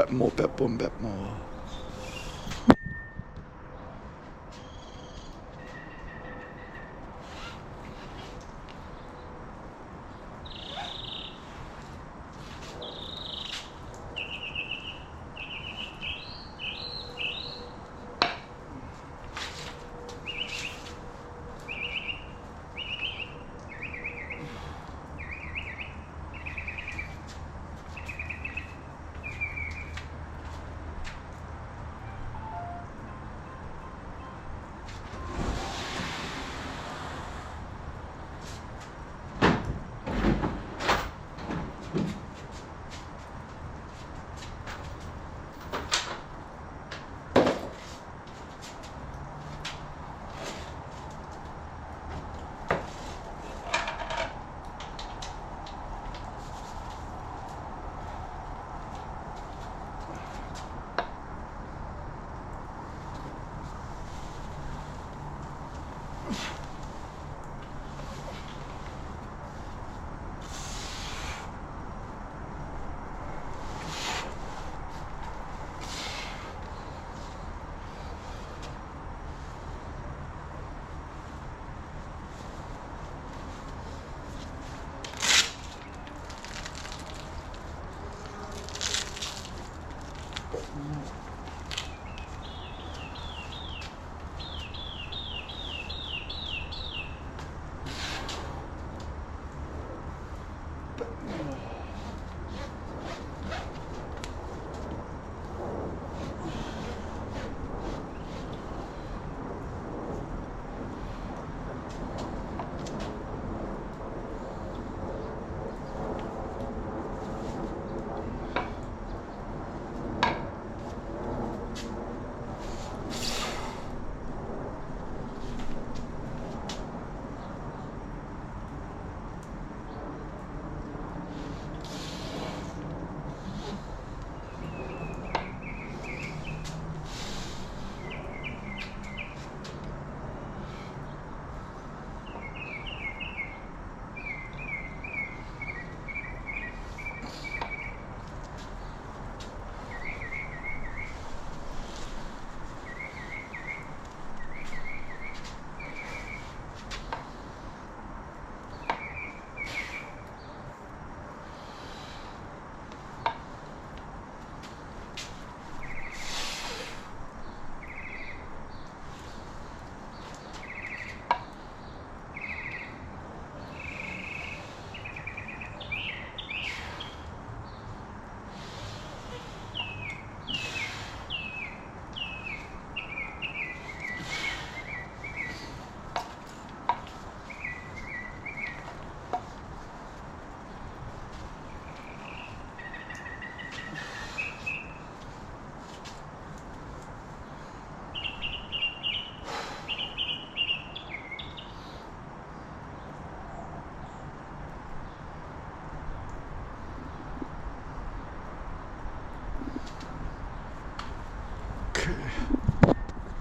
bit more.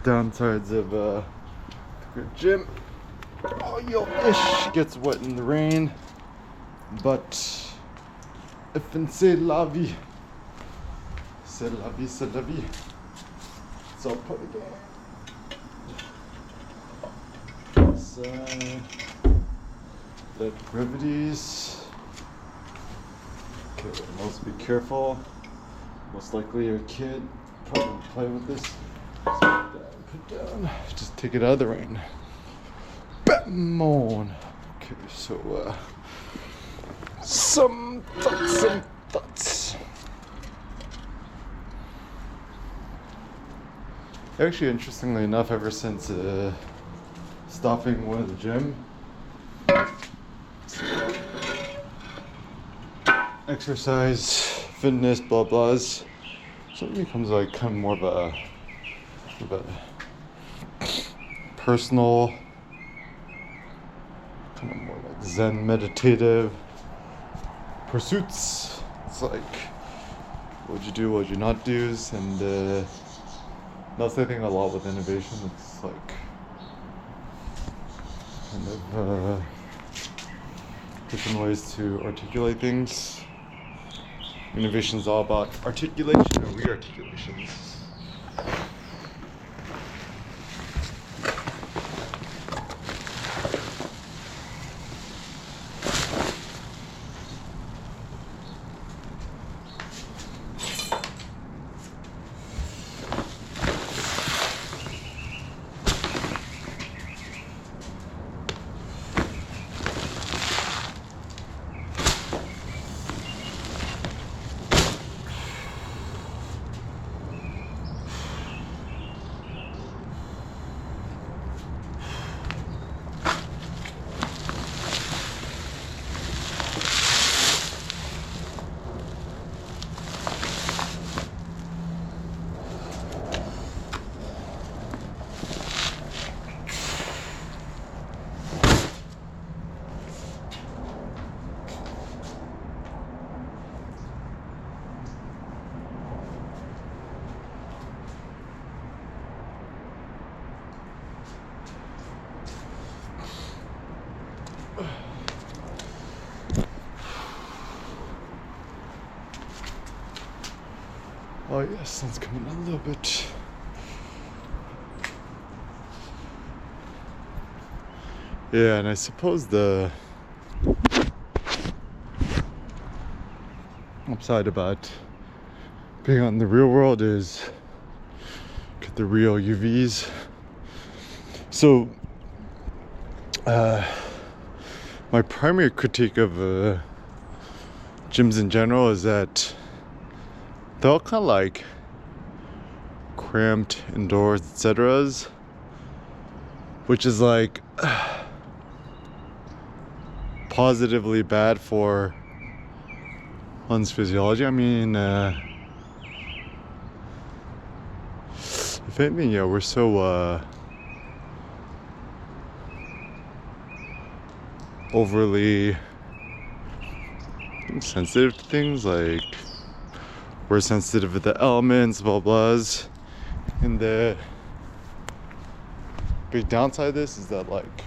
Downsides of the gym. Oh, your ish gets wet in the rain, but if and c'est la vie. C'est la vie, c'est la vie. So I'll put again. So let gravities. Okay, most be careful. Most likely your kid probably play with this. Put down. Just take it out of the rain. Batman. Okay, so some thoughts. Actually, interestingly enough, ever since stopping one of the gym, exercise, fitness, blah blahs, so it becomes like kind of more of a personal, kind of more like Zen meditative pursuits. It's like what'd you do, what'd you not do, and that's the thing a lot with innovation. It's like kind of different ways to articulate things. Innovation is all about articulation and re-articulations. Oh yeah, sun's coming out a little bit. Yeah, and I suppose the upside about being out in the real world is get the real UVs. So, my primary critique of gyms in general is that they're all kind of like cramped indoors, etc. Which is like positively bad for one's physiology. I mean, if anything, yeah, we're so overly sensitive to things, like we're sensitive to the elements, blah blahs. And the big downside of this is that, like,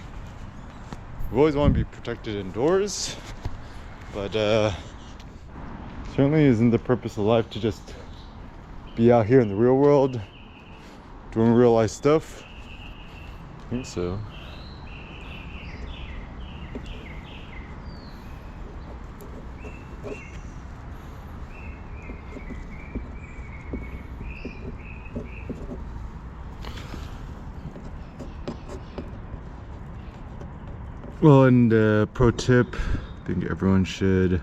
we always want to be protected indoors, but certainly isn't the purpose of life to just be out here in the real world doing real life stuff. I think so. Well, and pro tip, I think everyone should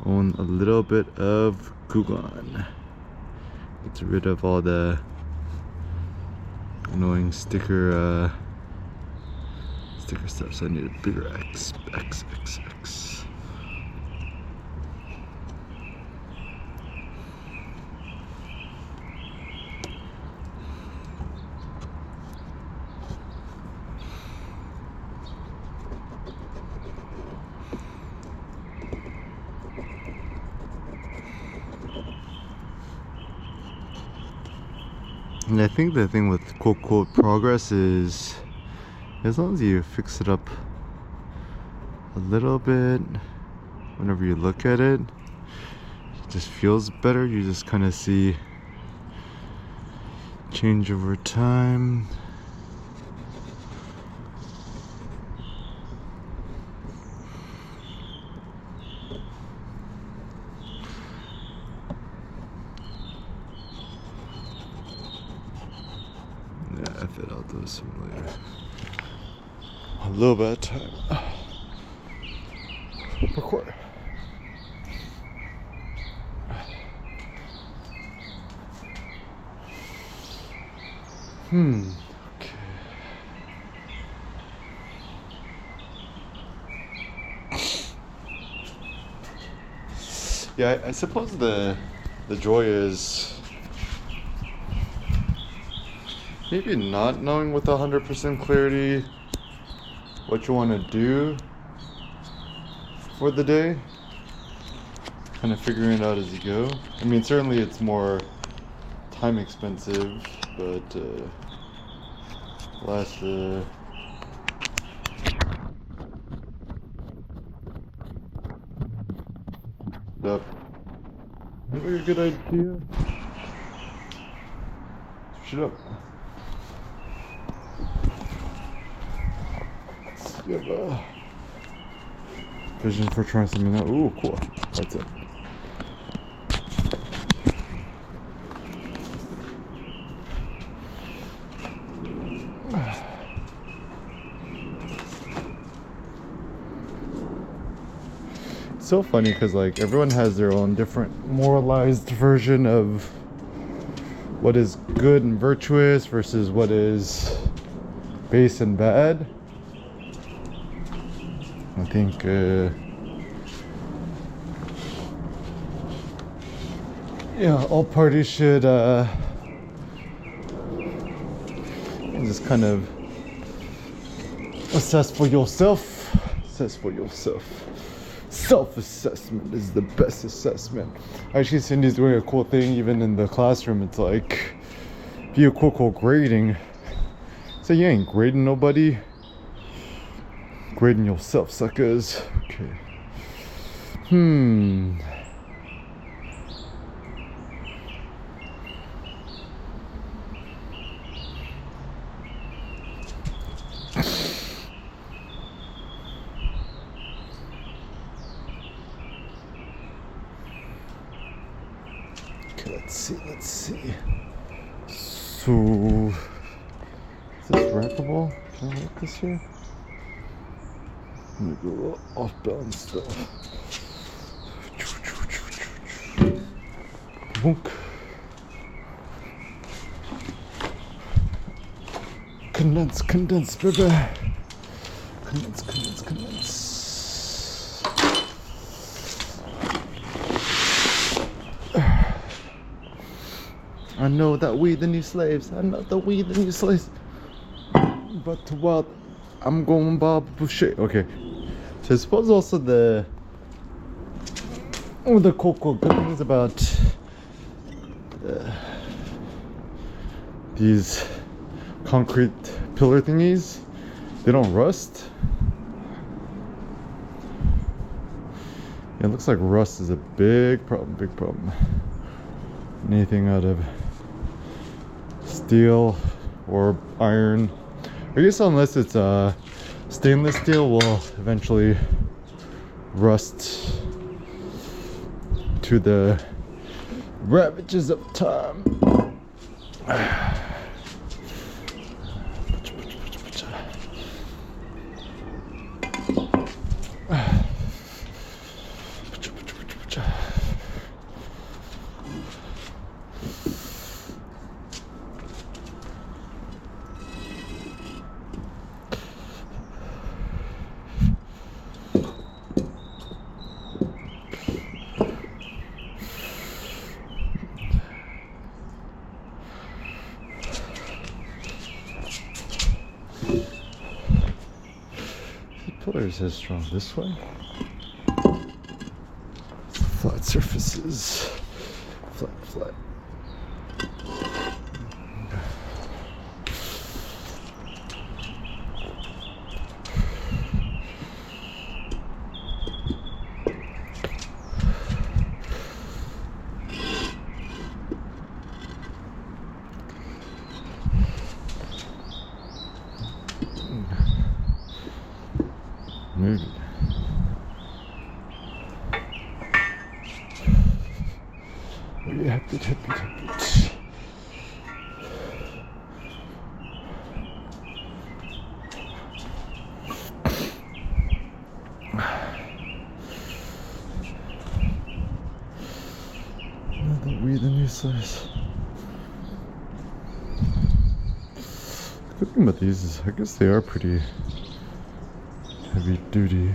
own a little bit of Gluon. Gets rid of all the annoying sticker stuff, so I need a bigger X. And I think the thing with quote progress is, as long as you fix it up a little bit, whenever you look at it, it just feels better. You just kind of see change over time. I'll do some later. A little bit of time. Record. Okay. Yeah, I suppose the joy is maybe not knowing with 100% clarity what you want to do for the day. Kind of figuring it out as you go. I mean, certainly it's more time expensive, but less up Maybe a good idea. Shut up. You have a vision for trying something out. Ooh, cool. That's it. It's so funny because like everyone has their own different moralized version of what is good and virtuous versus what is base and bad. I think yeah, all parties should just kind of assess for yourself. Assess for yourself. Self-assessment is the best assessment. Actually, Cindy's doing a cool thing even in the classroom. It's like via quote grading. So you ain't grading nobody. Grading yourself, suckers. Okay. Let's see. So, is this rackable? Can I rack this here? Let me go a little off balance stuff. Boink. Condense, baby. Condense. I know that we the new slaves. I know that we the new slaves. But what? I'm going Bob Boucher. Okay. So I suppose also the cool good things about these concrete pillar thingies, they don't rust. Yeah, it looks like rust is a big problem. Anything out of steel or iron, I guess unless it's stainless steel, will eventually rust to the ravages of time. Pillars are strong this way. Flat surfaces. Flat. Move it. Tap it. Another weed in new size. The good thing about these is I guess they are pretty heavy duty.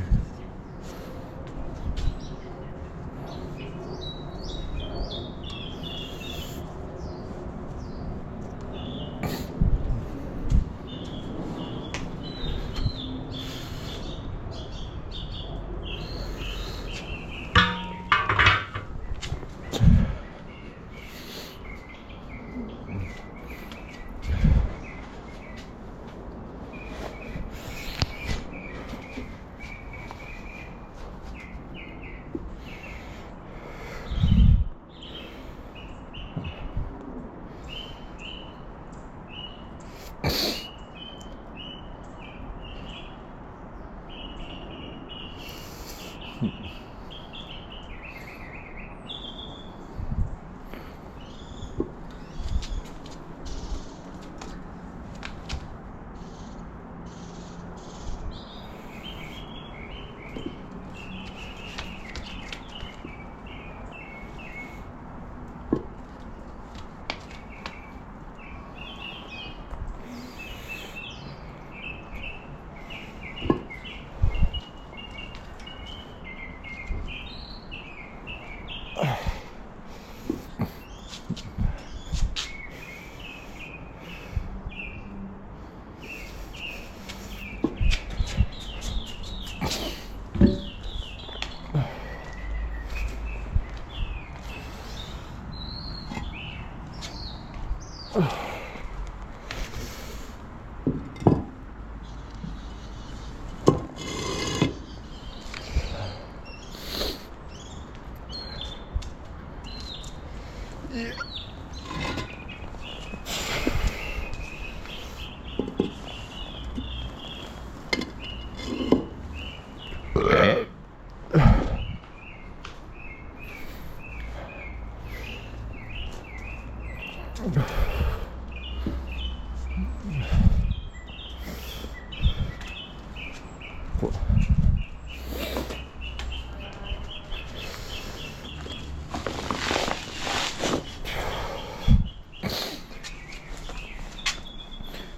Yeah.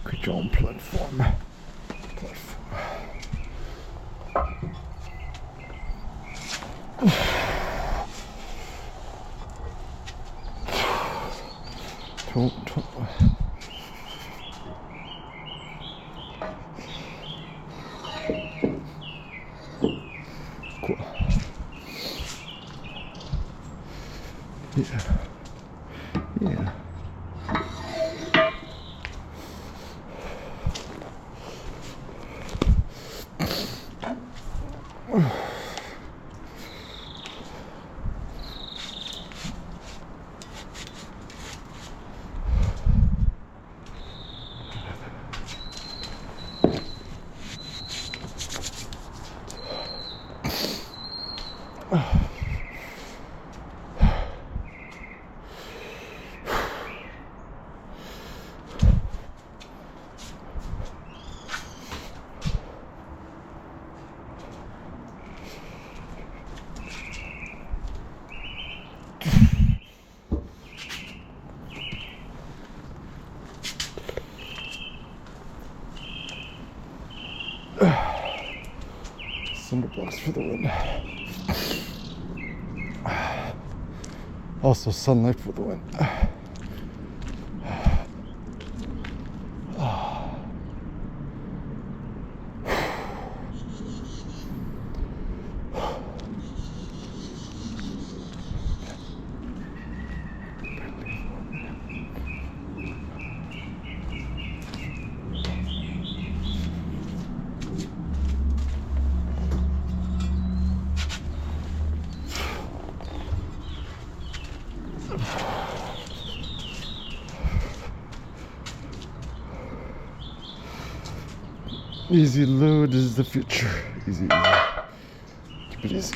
Create your own platform. Don't. Cool. Yeah. Yeah. Cinder blocks for the win. Also sunlight for the win. Easy load is the future. Easy. Keep it easy.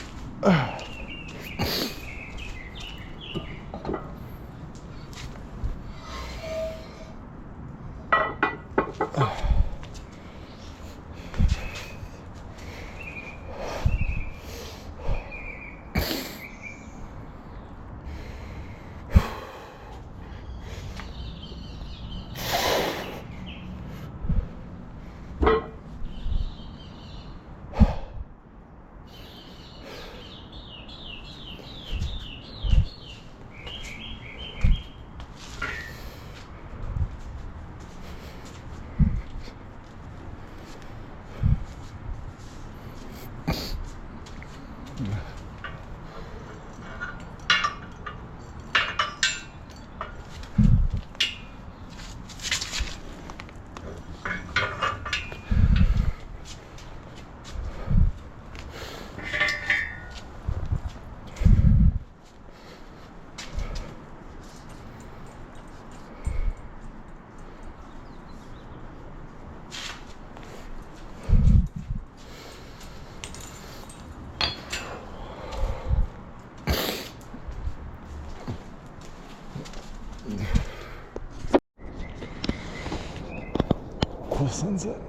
Cool sunset.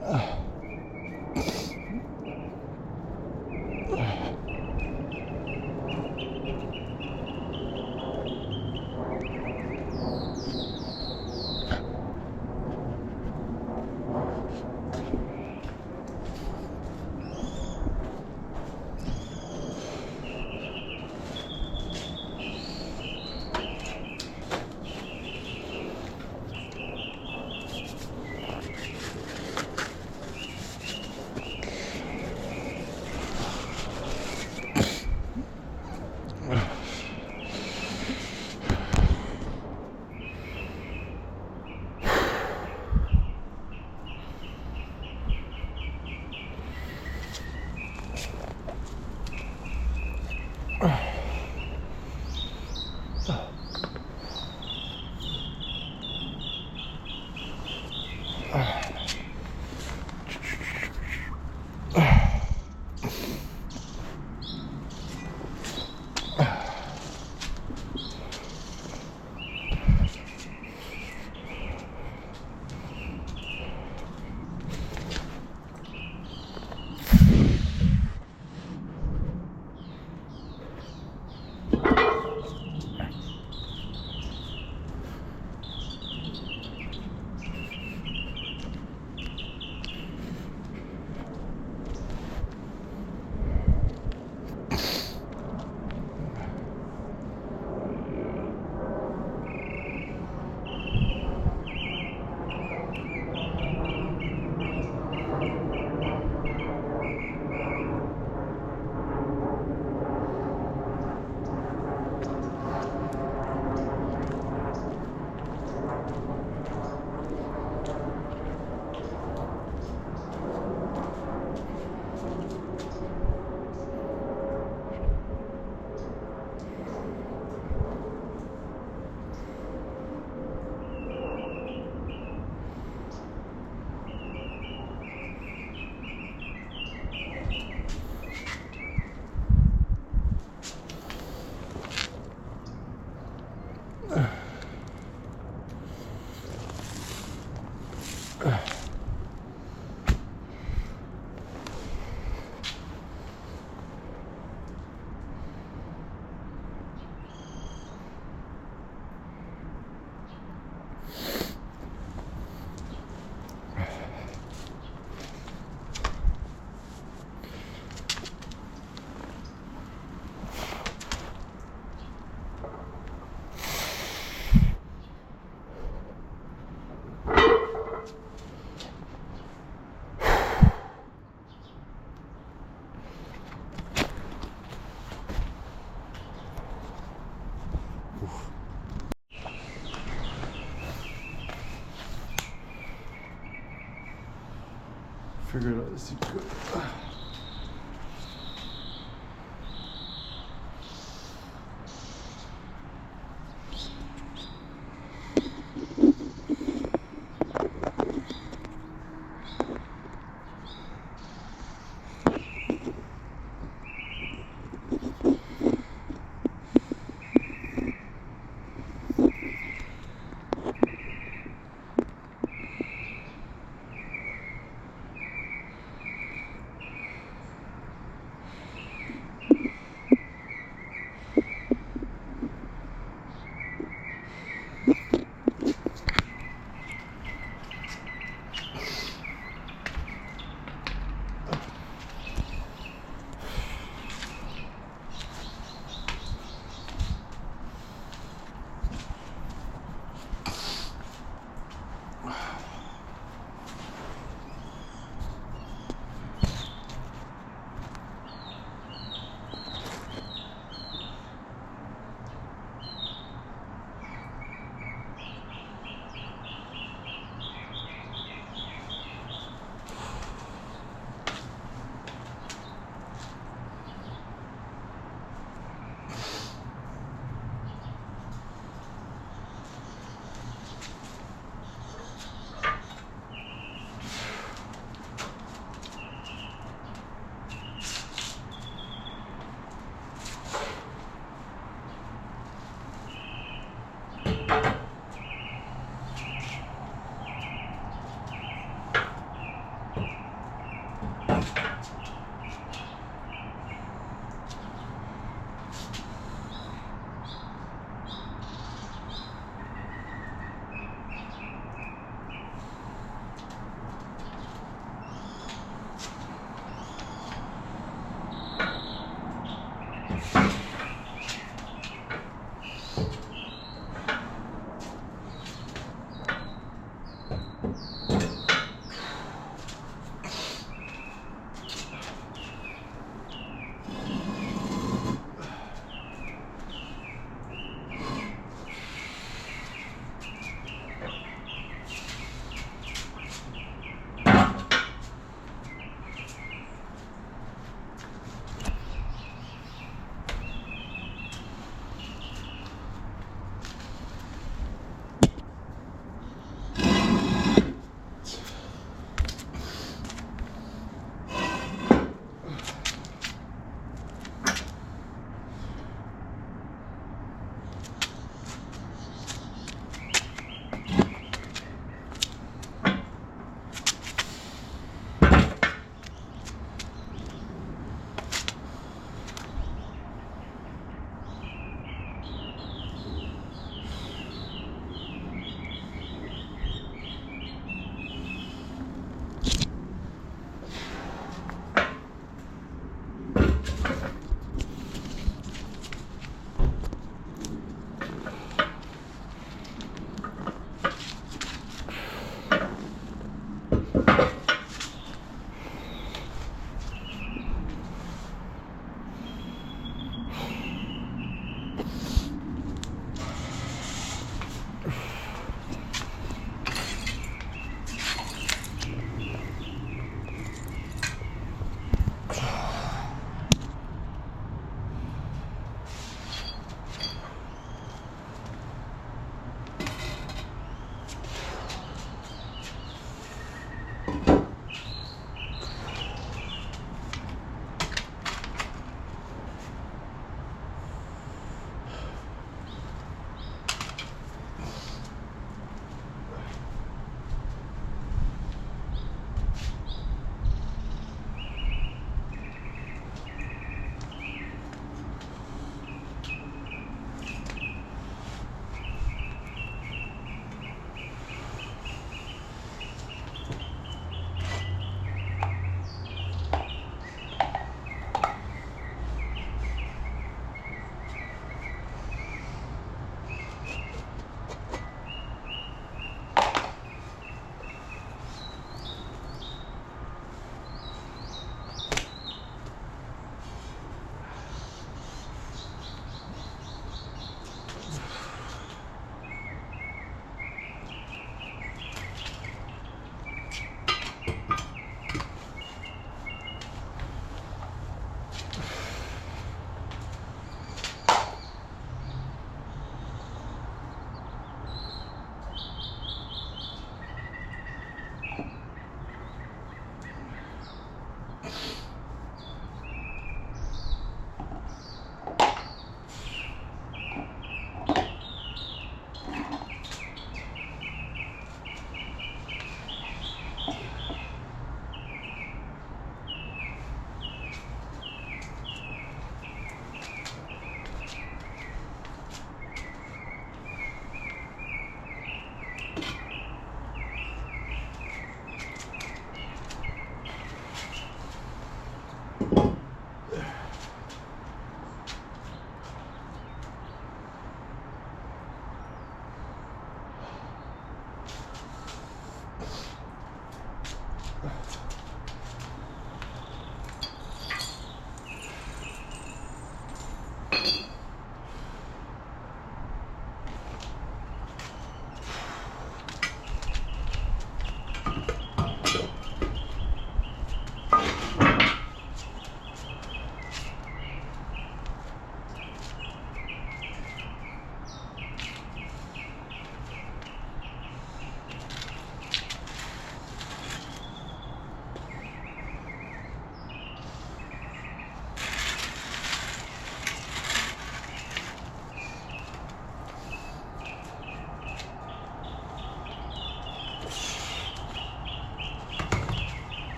figure it out as you go.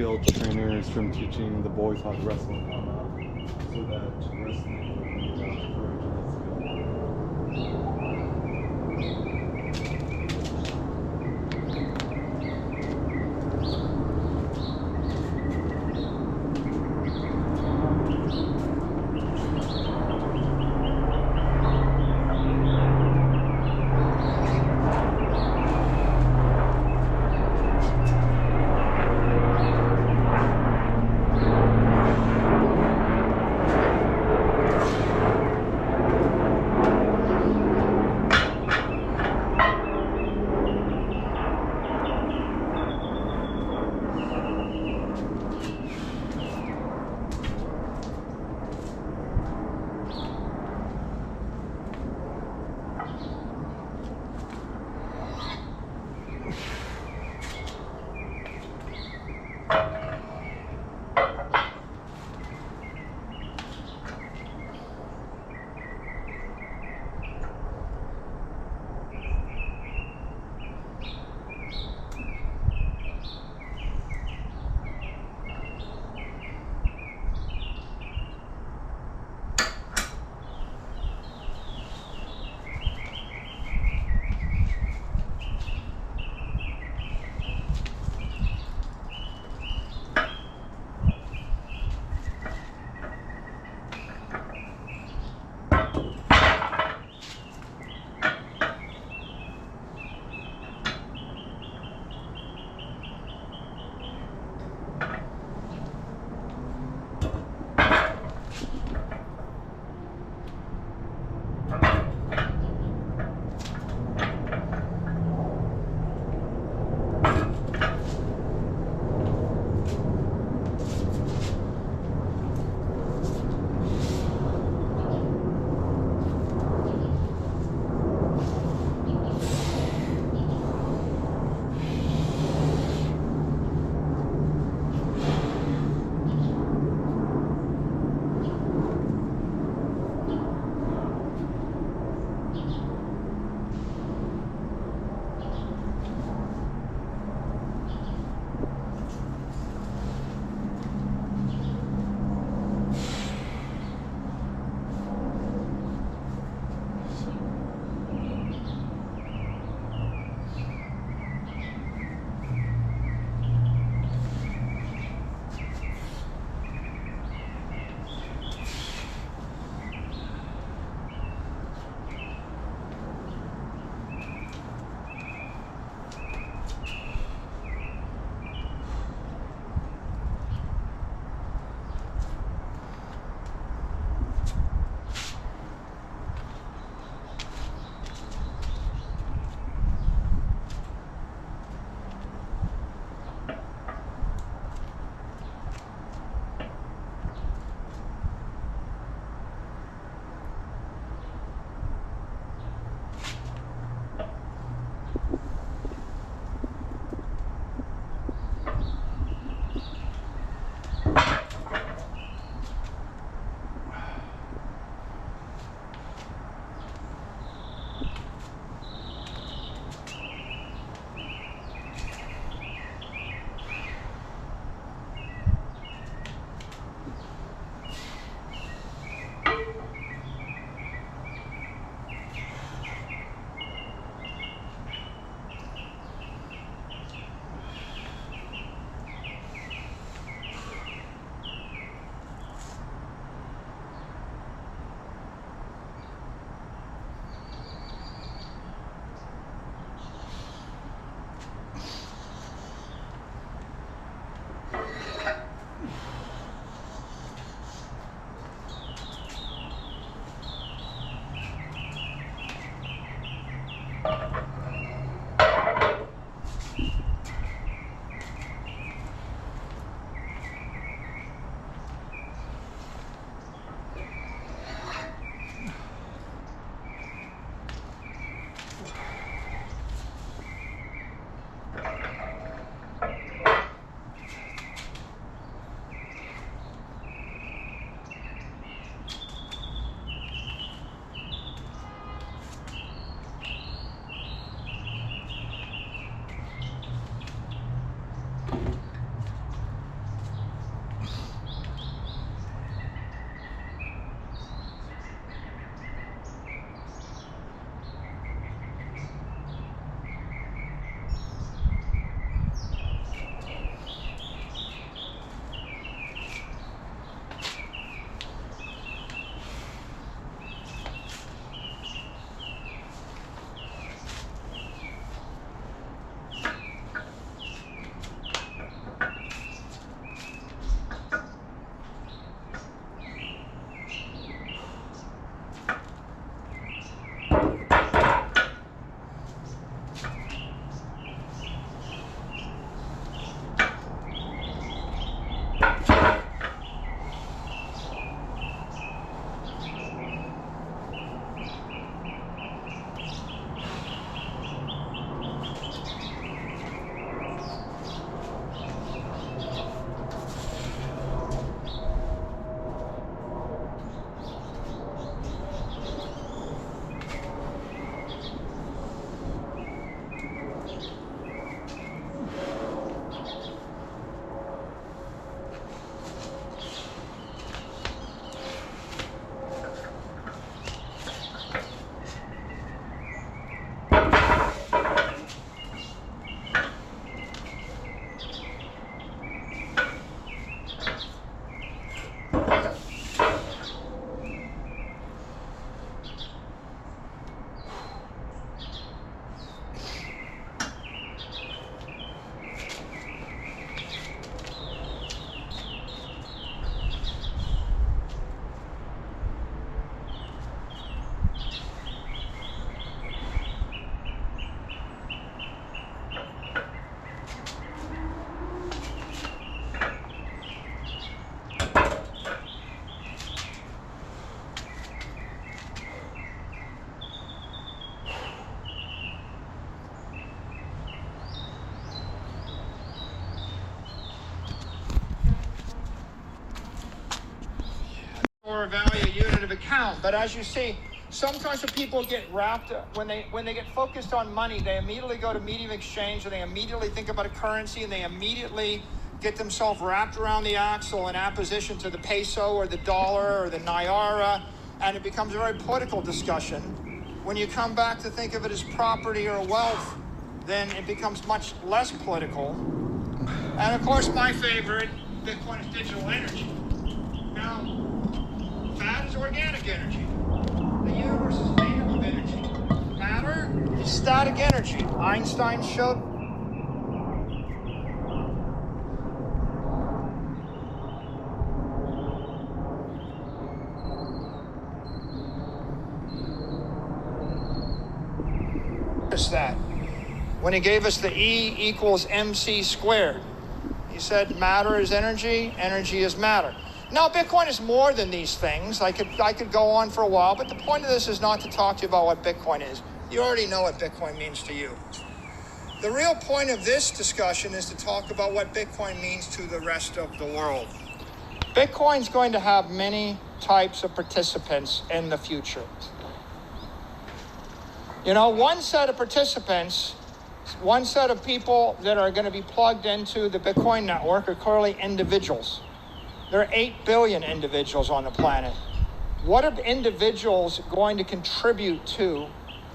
skilled trainers from teaching the boys how to wrestle in combat, so that wrestling would be courage and skill. or value unit of account. But as you see, sometimes when people get wrapped up, when they get focused on money, they immediately go to medium of exchange, and they immediately think about a currency, and they immediately get themselves wrapped around the axle in opposition to the peso or the dollar or the naira, and it becomes a very political discussion. When you come back to think of it as property or wealth, then it becomes much less political. And of course, my favorite, Bitcoin is digital energy. Now, fat is organic energy. The universe is made up of energy. Matter is static energy. Einstein showed. That when he gave us the E equals MC squared. He said matter is energy, energy is matter. Now, Bitcoin is more than these things. I could go on for a while, but the point of this is not to talk to you about what Bitcoin is. You already know what Bitcoin means to you. The real point of this discussion is to talk about what Bitcoin means to the rest of the world. Bitcoin's going to have many types of participants in the future. You know, one set of participants, one set of people that are going to be plugged into the Bitcoin network are clearly individuals. There are 8 billion individuals on the planet. What are individuals going to contribute to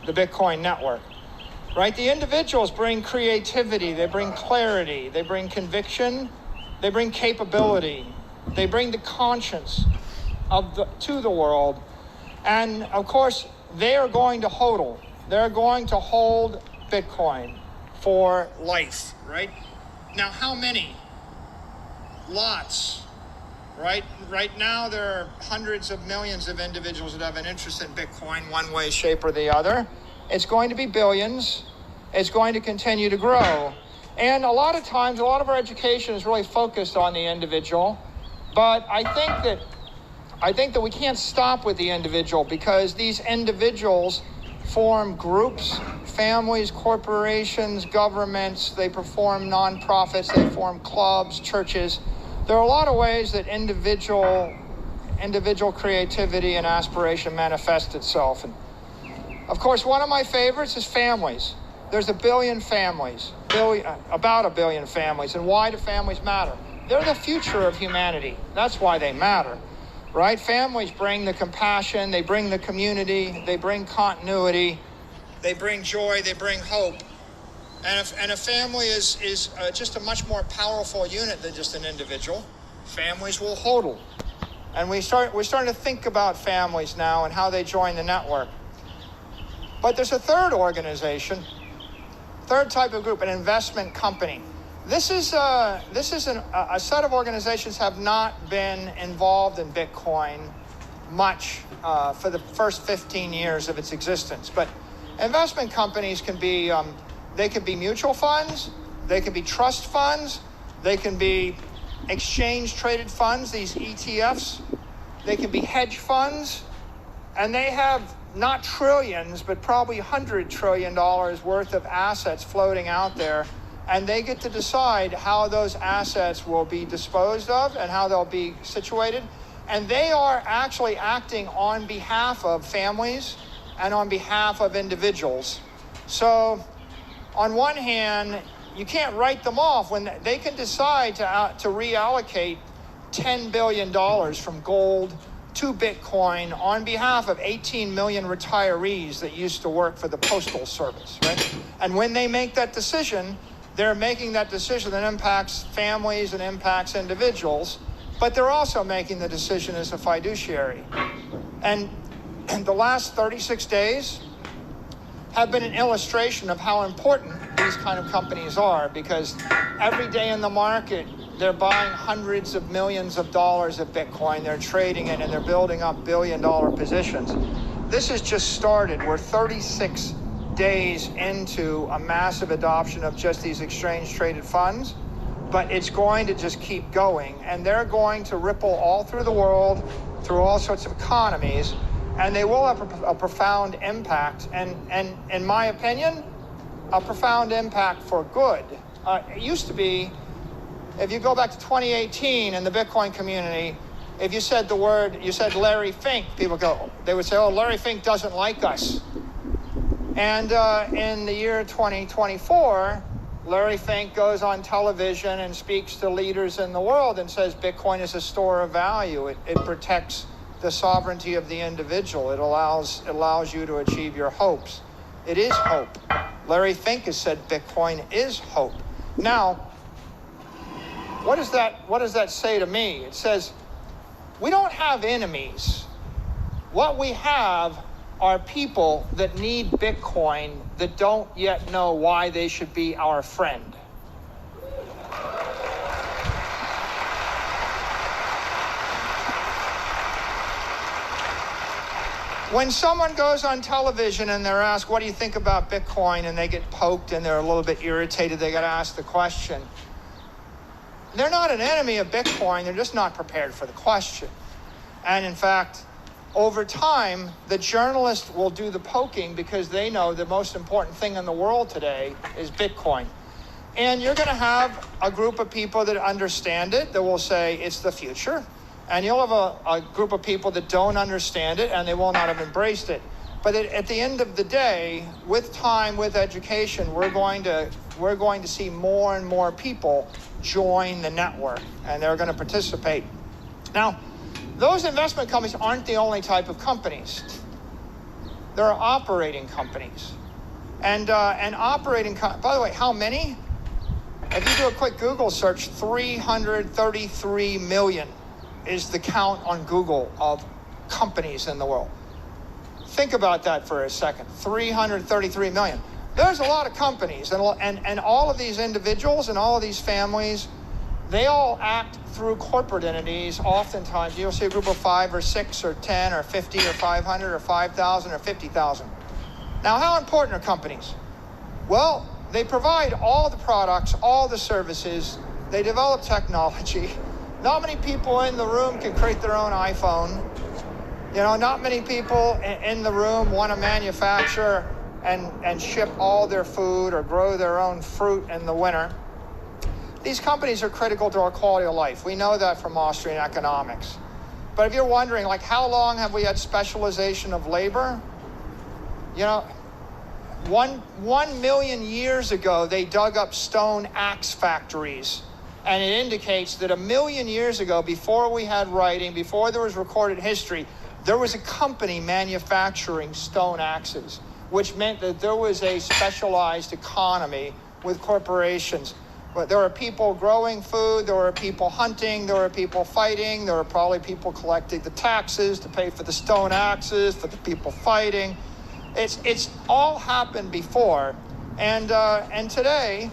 the Bitcoin network? Right? The individuals bring creativity, they bring clarity, they bring conviction, they bring capability, they bring the conscience to the world. And of course, they are going to hodl. They're going to hold Bitcoin for life, right? Now, how many? Lots, right? Right now, there are hundreds of millions of individuals that have an interest in Bitcoin one way, shape, or the other. It's going to be billions. It's going to continue to grow. And a lot of times, a lot of our education is really focused on the individual. But I think that we can't stop with the individual, because these individuals form groups, families, corporations, governments. They perform nonprofits, they form clubs, churches. There are a lot of ways that individual creativity and aspiration manifests itself. And of course, one of my favorites is families. There's about 1 billion families. And why do families matter? They're the future of humanity. That's why they matter. Right? Families bring the compassion, they bring the community, they bring continuity, they bring joy, they bring hope. And a family is just a much more powerful unit than just an individual. Families will hodl. And we're starting to think about families now and how they join the network. But there's a third organization, third type of group, an investment company. This is a set of organizations have not been involved in Bitcoin much for the first 15 years of its existence. But investment companies can be, they can be mutual funds, they can be trust funds, they can be exchange-traded funds, these ETFs, they can be hedge funds, and they have not trillions, but probably $100 trillion worth of assets floating out there. And they get to decide how those assets will be disposed of and how they'll be situated. And they are actually acting on behalf of families and on behalf of individuals. So on one hand, you can't write them off when they can decide to reallocate $10 billion from gold to Bitcoin on behalf of 18 million retirees that used to work for the Postal Service, right? And when they make that decision, they're making that decision that impacts families and impacts individuals, but they're also making the decision as a fiduciary. And the last 36 days have been an illustration of how important these kind of companies are, because every day in the market, they're buying hundreds of millions of dollars of Bitcoin, they're trading it, and they're building up billion-dollar positions. This has just started. We're 36 days into a massive adoption of just these exchange-traded funds, but it's going to just keep going, and they're going to ripple all through the world, through all sorts of economies, and they will have a profound impact, and in my opinion, a profound impact for good. It used to be, if you go back to 2018 in the Bitcoin community, If you said Larry Fink, they would say, oh, Larry Fink doesn't like us. And in the year 2024, Larry Fink goes on television and speaks to leaders in the world and says Bitcoin is a store of value. It protects the sovereignty of the individual. It allows you to achieve your hopes. It is hope. Larry Fink has said Bitcoin is hope. Now, what does that say to me? It says, we don't have enemies. What we have are people that need Bitcoin that don't yet know why they should be our friend. When someone goes on television and they're asked, what do you think about Bitcoin? And they get poked and they're a little bit irritated, they got to ask the question. They're not an enemy of Bitcoin, they're just not prepared for the question. And in fact, over time, the journalist will do the poking because they know the most important thing in the world today is Bitcoin. And you're going to have a group of people that understand it, that will say it's the future. And you'll have a group of people that don't understand it and they will not have embraced it. But at the end of the day, with time, with education, we're going to see more and more people join the network and they're going to participate. Now, those investment companies aren't the only type of companies. There are operating companies. By the way, how many? If you do a quick Google search, 333 million is the count on Google of companies in the world. Think about that for a second, 333 million. There's a lot of companies, and all of these individuals and all of these families, they all act through corporate entities. Oftentimes, you'll see a group of 5 or 6 or 10 or 50 or 500 or 5,000 or 50,000. Now, how important are companies? Well, they provide all the products, all the services. They develop technology. Not many people in the room can create their own iPhone. You know, not many people in the room want to manufacture and ship all their food or grow their own fruit in the winter. These companies are critical to our quality of life. We know that from Austrian economics. But if you're wondering, like, how long have we had specialization of labor? You know, 1 million years ago, they dug up stone axe factories. And it indicates that 1 million years ago, before we had writing, before there was recorded history, there was a company manufacturing stone axes, which meant that there was a specialized economy with corporations. But there were people growing food, there were people hunting, there were people fighting, there were probably people collecting the taxes to pay for the stone axes, for the people fighting. It's all happened before. And today,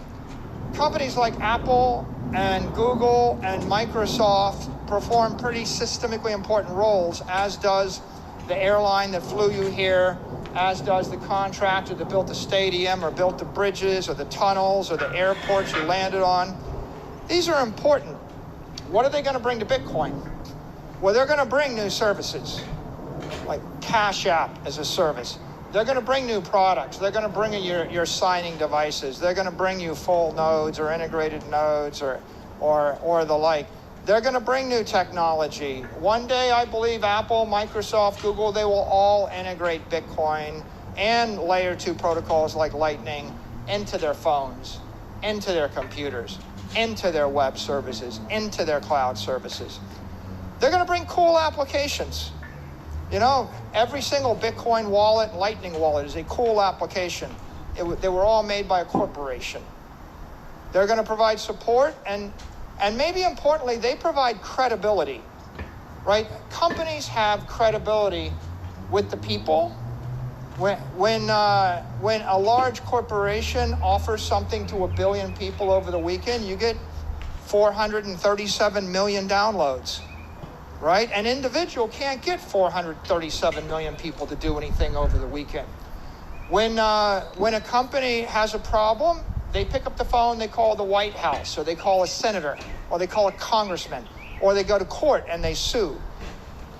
companies like Apple and Google and Microsoft perform pretty systemically important roles, as does the airline that flew you here, as does the contractor that built the stadium or built the bridges or the tunnels or the airports you landed on. These are important. What are they going to bring to Bitcoin? Well, they're going to bring new services, like Cash App as a service. They're going to bring new products. They're going to bring in your signing devices. They're going to bring you full nodes or integrated nodes or the like. They're going to bring new technology. One day, I believe Apple, Microsoft, Google, they will all integrate Bitcoin and layer 2 protocols like Lightning into their phones, into their computers, into their web services, into their cloud services. They're going to bring cool applications. You know, every single Bitcoin wallet and Lightning wallet is a cool application. They were all made by a corporation. They're going to provide support and maybe importantly, they provide credibility, right? Companies have credibility with the people. When a large corporation offers something to 1 billion people over the weekend, you get 437 million downloads, right? An individual can't get 437 million people to do anything over the weekend. When a company has a problem, they pick up the phone, they call the White House, or they call a senator, or they call a congressman, or they go to court and they sue.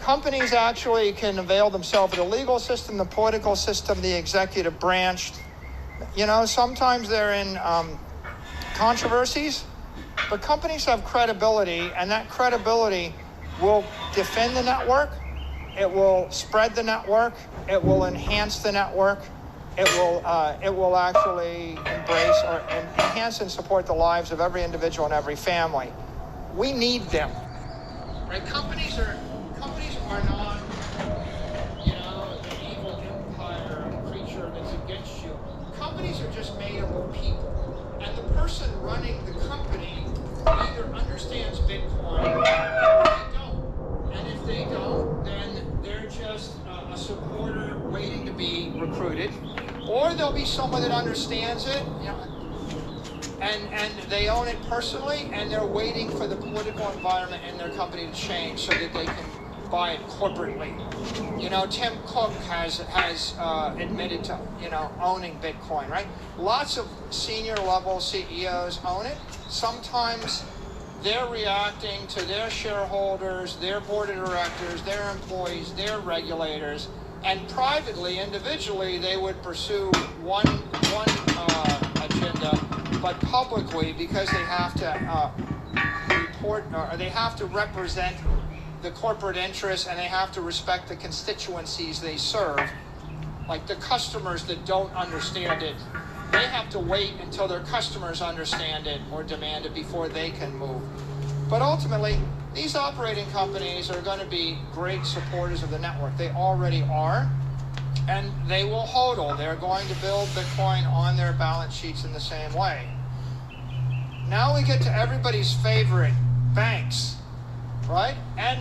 Companies actually can avail themselves of the legal system, the political system, the executive branch. You know, sometimes they're in controversies, but companies have credibility, and that credibility will defend the network, it will spread the network, it will enhance the network, it will actually embrace or enhance and support the lives of every individual and every family. We need them. Right? Companies are not, an evil empire, a creature that's against you. Companies are just made up of people. And the person running the company either understands Bitcoin or they don't. And if they don't, then they're just a supporter waiting to be recruited. Or there'll be someone that understands it, and they own it personally, and they're waiting for the political environment in their company to change so that they can buy it corporately. Tim Cook has admitted to, owning Bitcoin, right? Lots of senior level CEOs own it. Sometimes they're reacting to their shareholders, their board of directors, their employees, their regulators, and privately, individually, they would pursue one agenda, but publicly, because they have to report, or they have to represent the corporate interests, and they have to respect the constituencies they serve, like the customers that don't understand it, they have to wait until their customers understand it or demand it before they can move. But ultimately, these operating companies are going to be great supporters of the network. They already are, and they will hodl. They're going to build Bitcoin on their balance sheets in the same way. Now we get to everybody's favorite, banks, right? And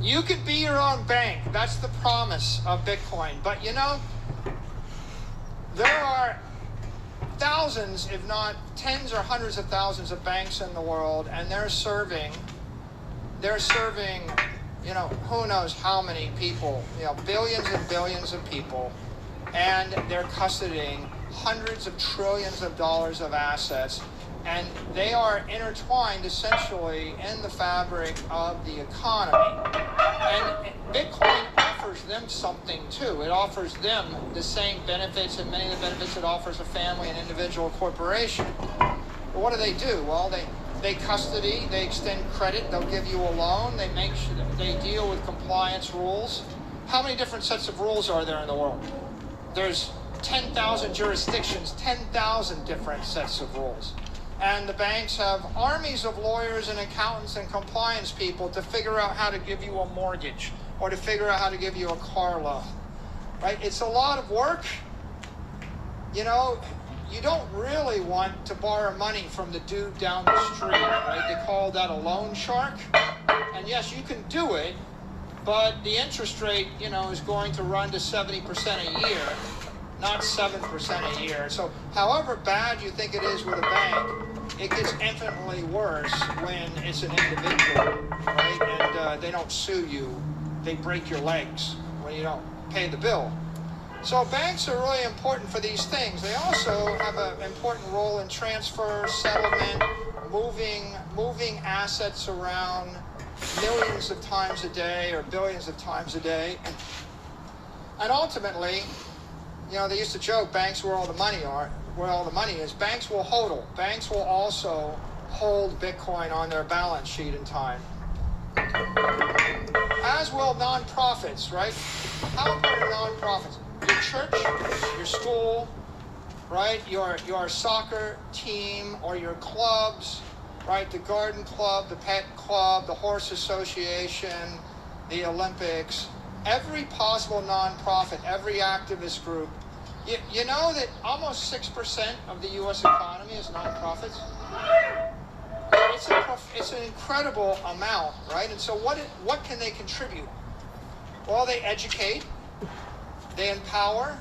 you could be your own bank. That's the promise of Bitcoin. But there are thousands, if not tens or hundreds of thousands of banks in the world, and they're serving, who knows how many people, billions and billions of people, and they're custodying hundreds of trillions of dollars of assets, and they are intertwined essentially in the fabric of the economy. And Bitcoin offers them something too. It offers them the same benefits and many of the benefits it offers a family and individual corporation. But what do? Well, they custody, they extend credit, they'll give you a loan, they make sure that they deal with compliance rules. How many different sets of rules are there in the world? There's 10,000 jurisdictions, 10,000 different sets of rules. And the banks have armies of lawyers and accountants and compliance people to figure out how to give you a mortgage or to figure out how to give you a car loan, right? It's a lot of work. You don't really want to borrow money from the dude down the street, right? They call that a loan shark. And yes, you can do it, but the interest rate, is going to run to 70% a year, not 7% a year. So however bad you think it is with a bank, it gets infinitely worse when it's an individual, right? And they don't sue you. They break your legs when you don't pay the bill. So banks are really important for these things. They also have an important role in transfer, settlement, moving assets around millions of times a day or billions of times a day. And ultimately, they used to joke, banks where all the money is. Banks will hodl. Banks will also hold Bitcoin on their balance sheet in time. As will nonprofits, right? How important are nonprofits? Your church, your school, right? Your soccer team or your clubs, right? The garden club, the pet club, the horse association, the Olympics, every possible nonprofit, every activist group. You know that almost 6% of the U.S. economy is nonprofits? It's an incredible amount, right? And so what can they contribute? Well, they educate, they empower,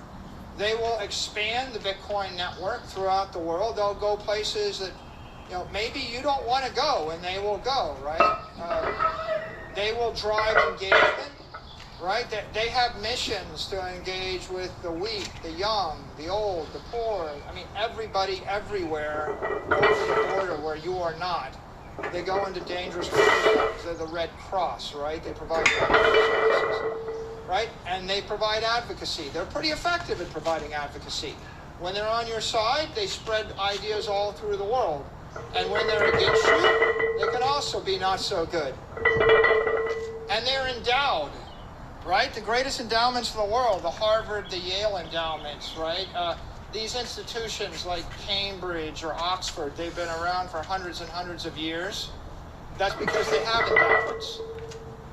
they will expand the Bitcoin network throughout the world. They'll go places that, maybe you don't want to go, and they will go, right? They will drive engagement, right? They have missions to engage with the weak, the young, the old, the poor. I mean, everybody, everywhere, over the border where you are not. They go into dangerous places. They're the Red Cross, right? They provide services, right? And they provide advocacy. They're pretty effective at providing advocacy. When they're on your side, they spread ideas all through the world. And when they're against you, they can also be not so good. And they're endowed, right? The greatest endowments in the world, the Harvard, the Yale endowments, right? These institutions like Cambridge or Oxford, they've been around for hundreds and hundreds of years. That's because they have endowments.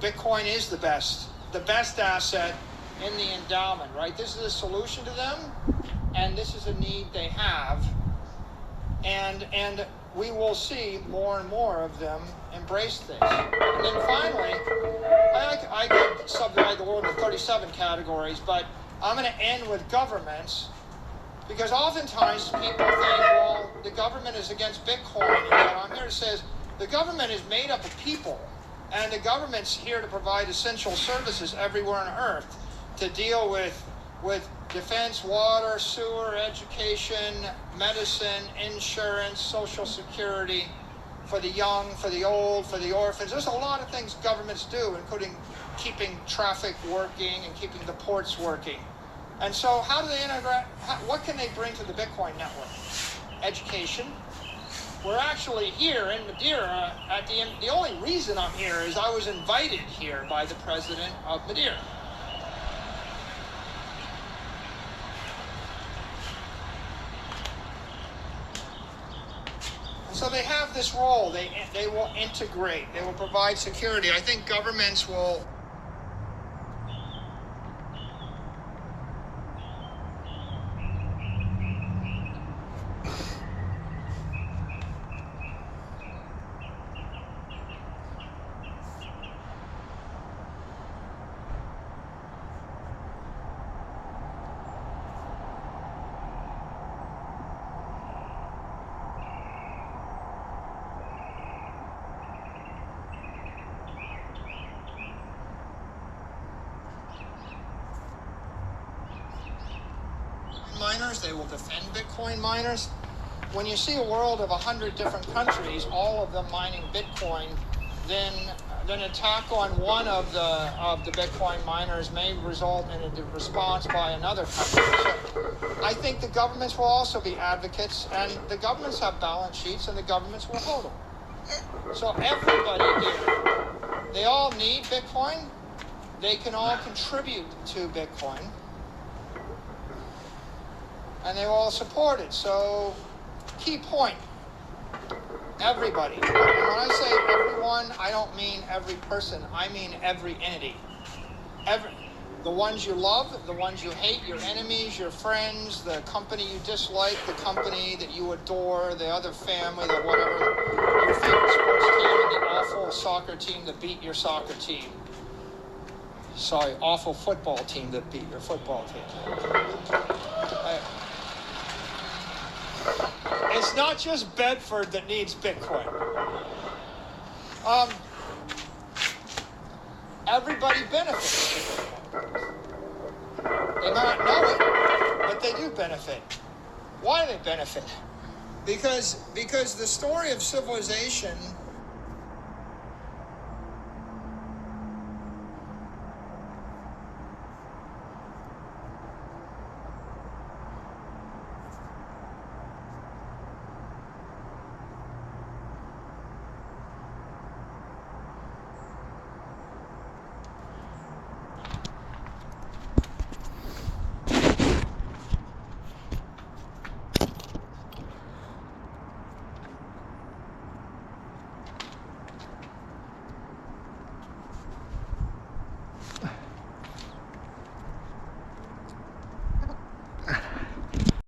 Bitcoin is the best asset in the endowment, right? This is a solution to them, and this is a need they have. And we will see more and more of them embrace this. And then finally, I could subdivide the world into 37 categories, but I'm going to end with governments, because oftentimes people think, well, the government is against Bitcoin. And what I'm here to say is the government is made up of people, and the government's here to provide essential services everywhere on earth to deal with defense, water, sewer, education, medicine, insurance, social security, for the young, for the old, for the orphans. There's a lot of things governments do, including keeping traffic working and keeping the ports working. And so how do they integrate? What can they bring to the Bitcoin network? Education. We're actually here in Madeira. The only reason I'm here is I was invited here by the president of Madeira. So they have this role. They will integrate. They will provide security. I think governments will. Miners, they will defend Bitcoin miners. When you see a world of 100 different countries, all of them mining Bitcoin, then an attack on one of the Bitcoin miners may result in a response by another country. So I think the governments will also be advocates, and the governments have balance sheets, and the governments will hold them. So everybody here, they all need Bitcoin. They can all contribute to Bitcoin, and they will all support it. So, key point, everybody. And when I say everyone, I don't mean every person, I mean every entity. The ones you love, the ones you hate, your enemies, your friends, the company you dislike, the company that you adore, the other family, the whatever, your favorite sports team, and the awful soccer team that beat your soccer team. Sorry, awful football team that beat your football team. It's not just Bedford that needs Bitcoin. Everybody benefits. They might not know it, but they do benefit. Why do they benefit? Because the story of civilization